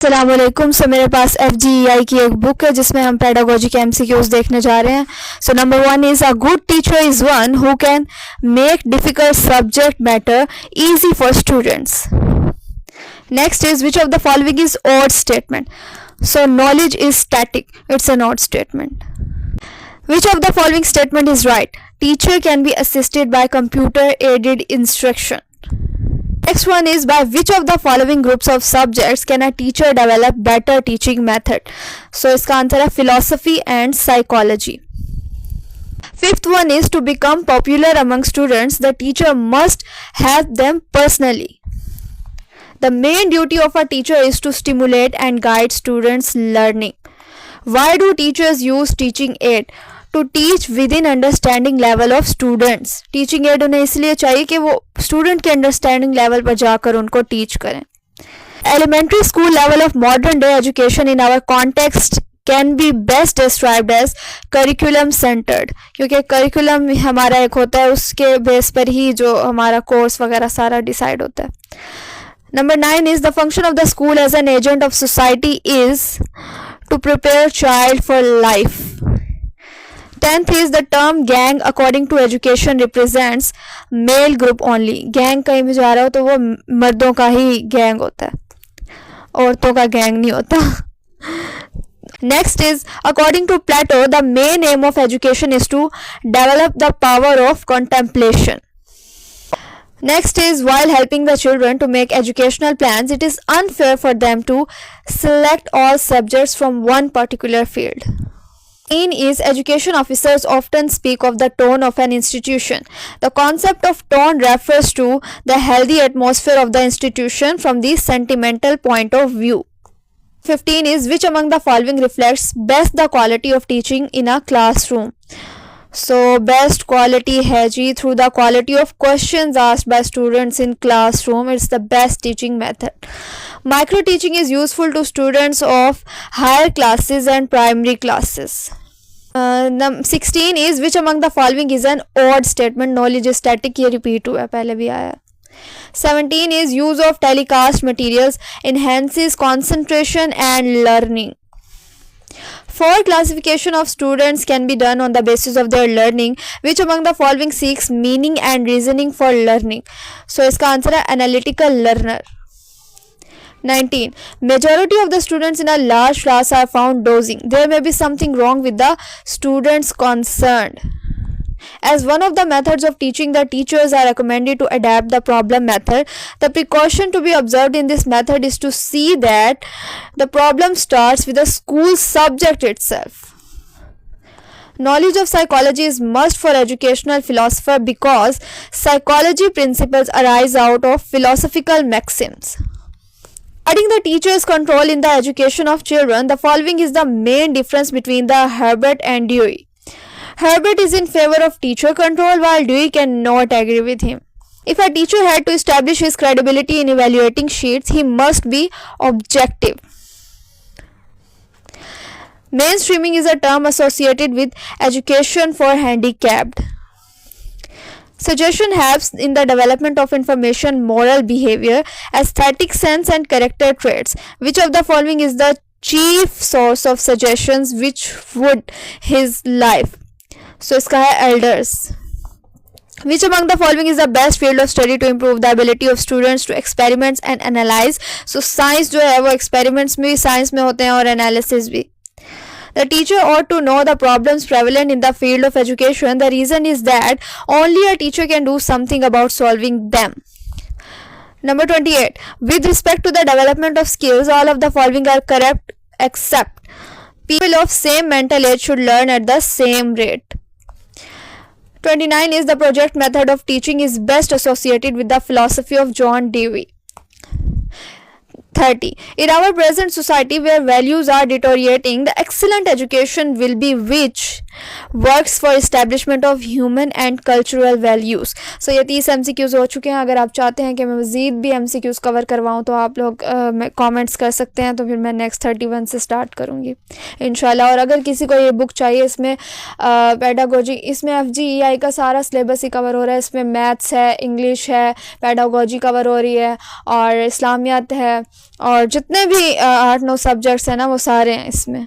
अस्सलामुअलैकुम। सो मेरे पास FGEI की एक बुक है जिसमें हम पेडागोजी के MCQs देखने जा रहे हैं। So number 1 is a good teacher is one who can make difficult subject matter easy for students. Next is which of the following is odd statement? So knowledge is static. It's an odd statement. Which of the following statement is right? Teacher can be assisted by computer aided instruction. Next one is by which of the following groups of subjects can a teacher develop better teaching method? So इसका answer है philosophy and psychology. Fifth one is to become popular among students, the teacher must help them personally. The main duty of a teacher is to stimulate and guide students' learning. Why do teachers use teaching aid? To teach within understanding level of students. Teaching aid उन्हें इसलिए चाहिए कि वो student के understanding level पर जाकर उनको teach करें. Elementary school level of modern day education in our context can be best described as curriculum centered. क्योंकि curriculum हमारा एक होता है, उसके बेस पर ही जो हमारा course वगैरह सारा decide होता है. Number 9 is the function of the school as an agent of society is to prepare child for life. 10th is the term gang according to education represents male group only. Gang कहीं भी जा रहा हो तो वो मर्दों का ही gang होता है, औरतों का gang नहीं होता. Next is according to Plato the main aim of education is to develop the power of contemplation. Next is while helping the children to make educational plans, it is unfair for them to select all subjects from one particular field. In is education officers often speak of the tone of an institution. The concept of tone refers to the healthy atmosphere of the institution from the sentimental point of view. 15 is which among the following reflects best the quality of teaching in a classroom? So best quality है जी through the quality of questions asked by students in classroom. It's the best teaching method. Micro teaching is useful to students of higher classes and primary classes. 16 is which among the following is an odd statement? Knowledge is static, ये repeat हुआ है, पहले भी आया. 17 is use of telecast materials enhances concentration and learning. For classification of students can be done on the basis of their learning. Which among the following seeks meaning and reasoning for learning? So इसका answer है analytical learner. 19. Majority of the students in a large class are found dozing. There may be something wrong with the students concerned. As one of the methods of teaching, the teachers are recommended to adapt the problem method. The precaution to be observed in this method is to see that the problem starts with the school subject itself. Knowledge of psychology is must for educational philosopher because psychology principles arise out of philosophical maxims. Regarding the teacher's control in the education of children, the following is the main difference between the Herbert and Dewey. Herbert is in favor of teacher control while Dewey cannot agree with him. If a teacher had to establish his credibility in evaluating sheets, he must be objective. Mainstreaming is a term associated with education for handicapped. Suggestion helps in the development of information, moral behavior, aesthetic sense and character traits. Which of the following is the chief source of suggestions which would his life? So इसका है elders. Which among the following is the best field of study to improve the ability of students to experiments and analyze? So science जो है वो experiments में भी science में होते हैं और analysis भी. The teacher ought to know the problems prevalent in the field of education. The reason is that only a teacher can do something about solving them. Number 28. With respect to the development of skills, all of the following are correct except people of same mental age should learn at the same rate. 29 is the project method of teaching is best associated with the philosophy of John Dewey. 30. In our present society where values are deteriorating, the excellent education will be which works for establishment of human and cultural values. So ये 30 MCQs हो चुके हैं. अगर आप चाहते हैं कि मैं मज़ीद भी MCQs कवर करवाऊँ तो आप लोग कमेंट्स कर सकते हैं, तो फिर मैं नेक्स्ट 31 से स्टार्ट करूँगी इंशाल्लाह. और अगर किसी को ये बुक चाहिए, इसमें पेडागोजी, इसमें FGEI का सारा सिलेबस ही कवर हो रहा है. इसमें मैथ्स है, इंग्लिश है, पेडागोजी कवर हो रही है और इस्लामियात है और जितने भी 8-9 सब्जेक्ट्स हैं ना वो सारे हैं इसमें।